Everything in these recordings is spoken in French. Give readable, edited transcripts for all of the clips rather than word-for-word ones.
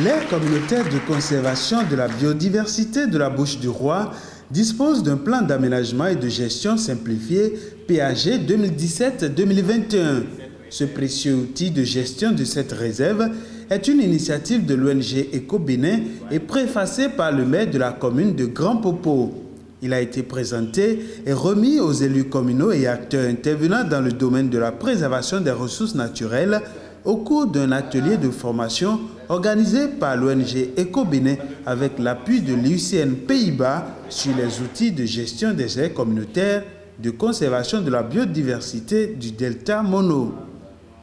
L'aire communautaire de conservation de la biodiversité de la Bouche du Roi dispose d'un plan d'aménagement et de gestion simplifié PAG 2017-2021. Ce précieux outil de gestion de cette réserve est une initiative de l'ONG Eco-Bénin et préfacée par le maire de la commune de Grand Popo. Il a été présenté et remis aux élus communaux et acteurs intervenant dans le domaine de la préservation des ressources naturelles au cours d'un atelier de formation organisé par l'ONG Eco-Bénin avec l'appui de l'UCN Pays-Bas sur les outils de gestion des aires communautaires de conservation de la biodiversité du delta Mono.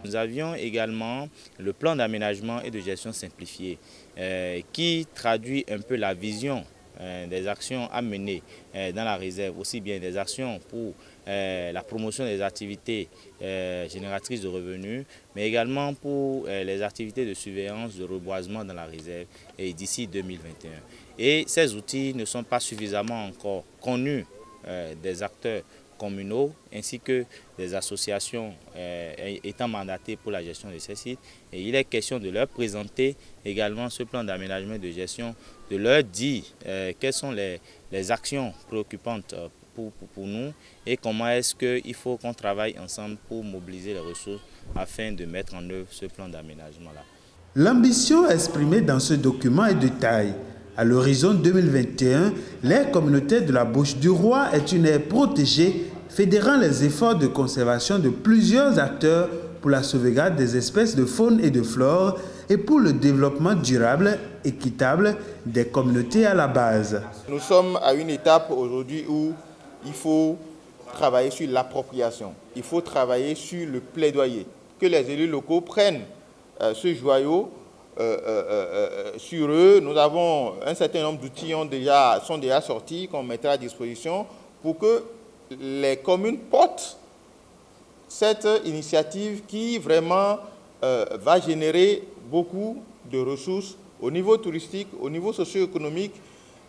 Nous avions également le plan d'aménagement et de gestion simplifié qui traduit un peu la vision des actions à mener dans la réserve, aussi bien des actions pour la promotion des activités génératrices de revenus, mais également pour les activités de surveillance de reboisement dans la réserve d'ici 2021. Et ces outils ne sont pas suffisamment encore connus des acteurs communaux ainsi que des associations étant mandatées pour la gestion de ces sites. Et il est question de leur présenter également ce plan d'aménagement et de gestion, de leur dire quelles sont les actions préoccupantes pour nous et comment est-ce qu'il faut qu'on travaille ensemble pour mobiliser les ressources afin de mettre en œuvre ce plan d'aménagement-là. L'ambition exprimée dans ce document est de taille. À l'horizon 2021, l'aire communautaire de la Bouche du Roi est une aire protégée fédérant les efforts de conservation de plusieurs acteurs pour la sauvegarde des espèces de faune et de flore et pour le développement durable, équitable des communautés à la base. Nous sommes à une étape aujourd'hui où il faut travailler sur l'appropriation, il faut travailler sur le plaidoyer, que les élus locaux prennent ce joyau sur eux. Nous avons un certain nombre d'outils qui sont déjà sortis, qu'on mettra à disposition pour que les communes portent cette initiative qui vraiment va générer beaucoup de ressources au niveau touristique, au niveau socio-économique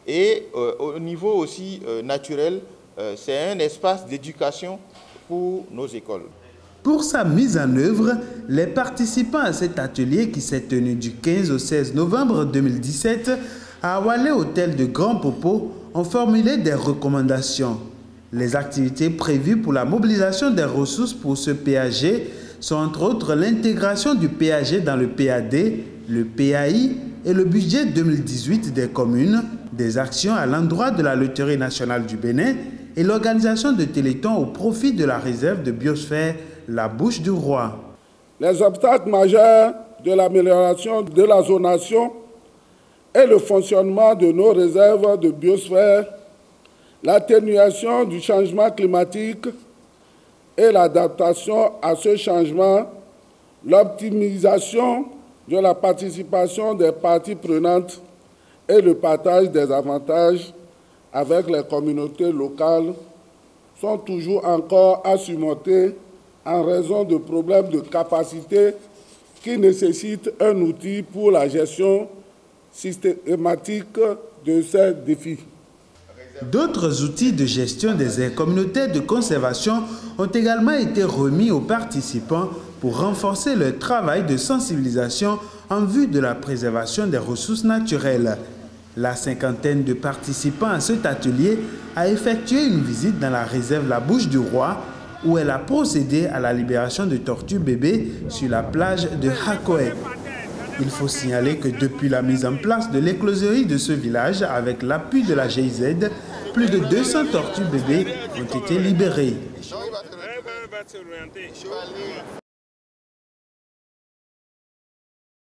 et au niveau aussi naturel. C'est un espace d'éducation pour nos écoles. Pour sa mise en œuvre, les participants à cet atelier qui s'est tenu du 15 au 16 novembre 2017 à Awalé Hôtel de Grand Popo ont formulé des recommandations. Les activités prévues pour la mobilisation des ressources pour ce PAG sont entre autres l'intégration du PAG dans le PAD, le PAI et le budget 2018 des communes, des actions à l'endroit de la Loterie nationale du Bénin et l'organisation de téléthons au profit de la réserve de biosphère La Bouche du Roi. Les obstacles majeurs de l'amélioration de la zonation et le fonctionnement de nos réserves de biosphère, l'atténuation du changement climatique et l'adaptation à ce changement, l'optimisation de la participation des parties prenantes et le partage des avantages avec les communautés locales sont toujours encore à surmonter en raison de problèmes de capacité qui nécessitent un outil pour la gestion systématique de ces défis. D'autres outils de gestion des aires communautaires de conservation ont également été remis aux participants pour renforcer leur travail de sensibilisation en vue de la préservation des ressources naturelles. La cinquantaine de participants à cet atelier a effectué une visite dans la réserve La Bouche du Roi où elle a procédé à la libération de tortues bébés sur la plage de Hakoé. Il faut signaler que depuis la mise en place de l'écloserie de ce village avec l'appui de la GIZ, plus de 200 tortues bébés ont été libérées.